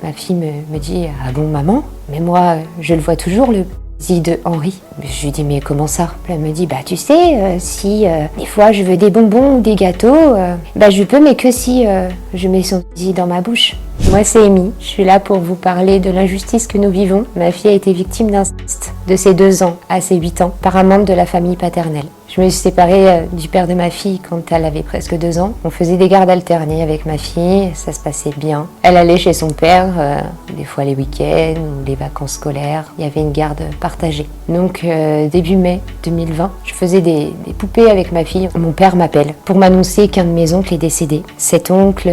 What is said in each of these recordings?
Ma fille me dit « Ah bon maman, mais moi je le vois toujours le petit de Henri ». Je lui dis « Mais comment ça ?» Elle me dit « Bah tu sais, si des fois je veux des bonbons ou des gâteaux, bah je peux mais que si je mets son zizi dans ma bouche ». Moi c'est Amy, je suis là pour vous parler de l'injustice que nous vivons. Ma fille a été victime d'inceste de ses 2 ans à ses 8 ans par un membre de la famille paternelle. Je me suis séparée du père de ma fille quand elle avait presque 2 ans. On faisait des gardes alternées avec ma fille, ça se passait bien. Elle allait chez son père, des fois les week-ends ou les vacances scolaires. Il y avait une garde partagée. Donc début mai 2020, je faisais des poupées avec ma fille. Mon père m'appelle pour m'annoncer qu'un de mes oncles est décédé. Cet oncle,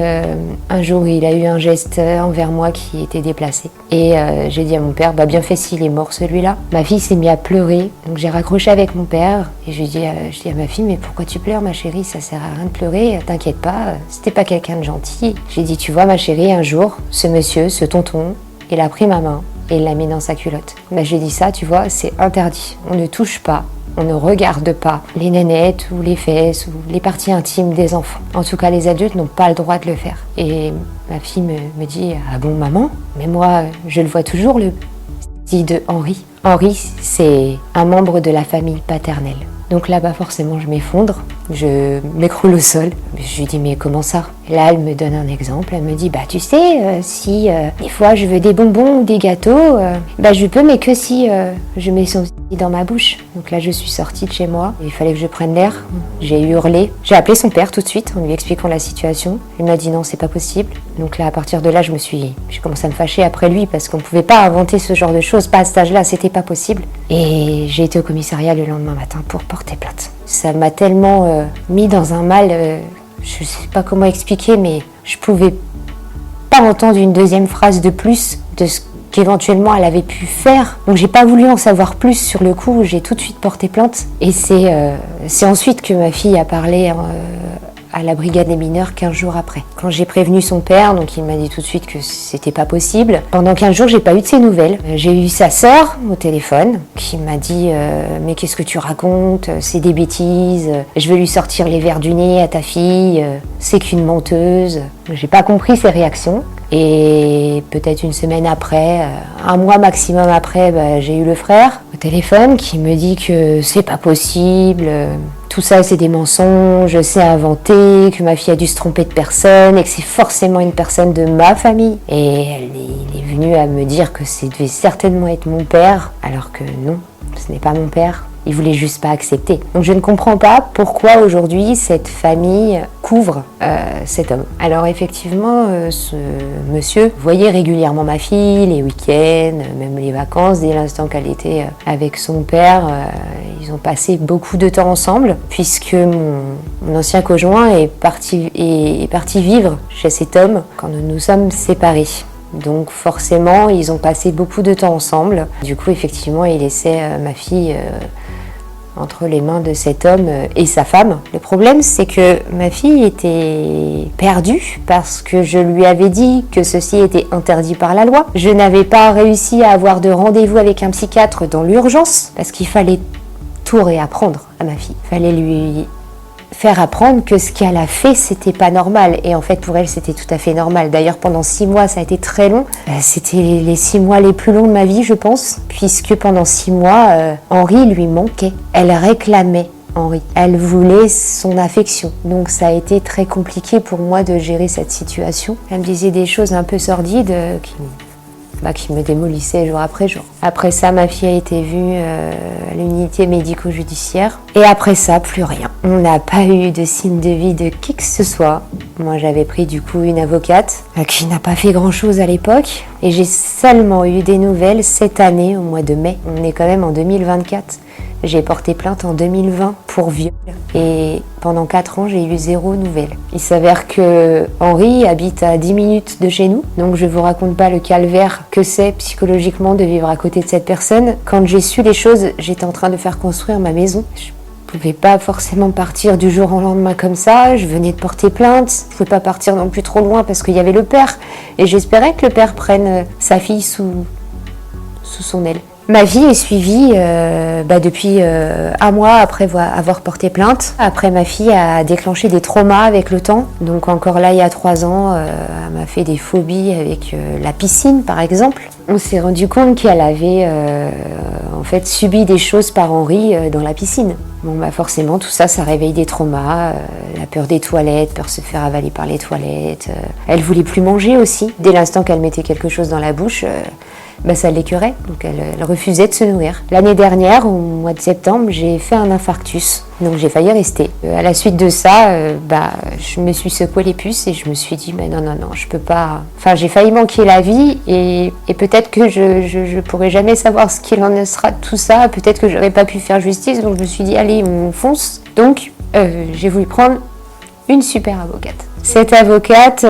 un jour, il a eu un geste envers moi qui était déplacé. Et j'ai dit à mon père, bah bien fait s'il est mort celui-là. Ma fille s'est mise à pleurer, donc j'ai raccroché avec mon père et je dis à ma fille, mais pourquoi tu pleures ma chérie, ça sert à rien de pleurer, t'inquiète pas, c'était pas quelqu'un de gentil. J'ai dit, tu vois ma chérie, un jour, ce monsieur, ce tonton, il a pris ma main et il l'a mis dans sa culotte. Bah j'ai dit ça, tu vois, c'est interdit, on ne touche pas. On ne regarde pas les nénettes ou les fesses ou les parties intimes des enfants. En tout cas, les adultes n'ont pas le droit de le faire. Et ma fille me dit « Ah bon maman, mais moi je le vois toujours le petit de Henri ». Henri, c'est un membre de la famille paternelle. Donc là-bas, forcément, je m'effondre, je m'écroule au sol. Je lui dis, mais comment ça? Et là, elle me donne un exemple. Elle me dit, bah tu sais, si des fois je veux des bonbons ou des gâteaux, bah je peux, mais que si je mets son zizi dans ma bouche. Donc là, je suis sortie de chez moi. Il fallait que je prenne l'air. J'ai hurlé. J'ai appelé son père tout de suite en lui expliquant la situation. Il m'a dit non, c'est pas possible. Donc là, à partir de là, j'ai commencé à me fâcher après lui parce qu'on pouvait pas inventer ce genre de choses. Pas à cet âge-là, c'était pas possible. Et j'ai été au commissariat le lendemain matin pour porter plainte. Ça m'a tellement mis dans un mal, je sais pas comment expliquer, mais je pouvais pas entendre une deuxième phrase de plus de ce qu'éventuellement elle avait pu faire. Donc j'ai pas voulu en savoir plus sur le coup, j'ai tout de suite porté plainte. Et c'est ensuite que ma fille a parlé à la brigade des mineurs 15 jours après. Quand j'ai prévenu son père, donc il m'a dit tout de suite que c'était pas possible. Pendant 15 jours, j'ai pas eu de ses nouvelles. J'ai eu sa sœur au téléphone qui m'a dit mais qu'est-ce que tu racontes? C'est des bêtises. Je vais lui sortir les verres du nez à ta fille. C'est qu'une menteuse. J'ai pas compris ses réactions. Et peut-être une semaine après, un mois maximum après, j'ai eu le frère au téléphone qui me dit que c'est pas possible, tout ça c'est des mensonges, c'est inventé, que ma fille a dû se tromper de personne et que c'est forcément une personne de ma famille. Et il est venu à me dire que ça devait certainement être mon père, alors que non, ce n'est pas mon père. Il voulait juste pas accepter. Donc je ne comprends pas pourquoi aujourd'hui cette famille couvre cet homme. Alors effectivement, ce monsieur voyait régulièrement ma fille, les week-ends, même les vacances, dès l'instant qu'elle était avec son père. Ils ont passé beaucoup de temps ensemble, puisque mon ancien conjoint est parti vivre chez cet homme quand nous nous sommes séparés. Donc forcément, ils ont passé beaucoup de temps ensemble. Du coup, effectivement, il laissait ma fille entre les mains de cet homme et sa femme. Le problème, c'est que ma fille était perdue parce que je lui avais dit que ceci était interdit par la loi. Je n'avais pas réussi à avoir de rendez-vous avec un psychiatre dans l'urgence parce qu'il fallait tout réapprendre à ma fille. Il fallait lui faire apprendre que ce qu'elle a fait, c'était pas normal. Et en fait, pour elle, c'était tout à fait normal. D'ailleurs, pendant 6 mois, ça a été très long. C'était les 6 mois les plus longs de ma vie, je pense, puisque pendant 6 mois, Henri lui manquait. Elle réclamait Henri. Elle voulait son affection. Donc, ça a été très compliqué pour moi de gérer cette situation. Elle me disait des choses un peu sordides qui me démolissaient jour après jour. Après ça, ma fille a été vue à l'unité médico-judiciaire. Et après ça, plus rien. On n'a pas eu de signe de vie de qui que ce soit. Moi, j'avais pris du coup une avocate qui n'a pas fait grand-chose à l'époque. Et j'ai seulement eu des nouvelles cette année, au mois de mai. On est quand même en 2024. J'ai porté plainte en 2020 pour viol. Et pendant 4 ans, j'ai eu 0 nouvelles. Il s'avère que Henri habite à 10 minutes de chez nous. Donc je vous raconte pas le calvaire que c'est psychologiquement de vivre à côté de cette personne. Quand j'ai su les choses, j'étais en train de faire construire ma maison. Je pouvais pas forcément partir du jour au lendemain comme ça. Je venais de porter plainte. Je pouvais pas partir non plus trop loin parce qu'il y avait le père. Et j'espérais que le père prenne sa fille sous son aile. Ma vie est suivie depuis un mois après avoir porté plainte. Après, ma fille a déclenché des traumas avec le temps. Donc encore là, il y a 3 ans, elle m'a fait des phobies avec la piscine, par exemple. On s'est rendu compte qu'elle avait en fait subi des choses par Henri dans la piscine. Bon, bah forcément, tout ça, ça réveille des traumas. La peur des toilettes, peur de se faire avaler par les toilettes. Elle voulait plus manger aussi. Dès l'instant qu'elle mettait quelque chose dans la bouche, ça l'écœurait, donc elle refusait de se nourrir. L'année dernière, au mois de septembre, j'ai fait un infarctus, donc j'ai failli rester. À la suite de ça, je me suis secoué les puces et je me suis dit, mais non, je peux pas... Enfin, j'ai failli manquer la vie et peut-être que je pourrais jamais savoir ce qu'il en sera de tout ça, peut-être que j'aurais pas pu faire justice, donc je me suis dit, allez, on fonce. Donc, j'ai voulu prendre une super avocate. Cette avocate,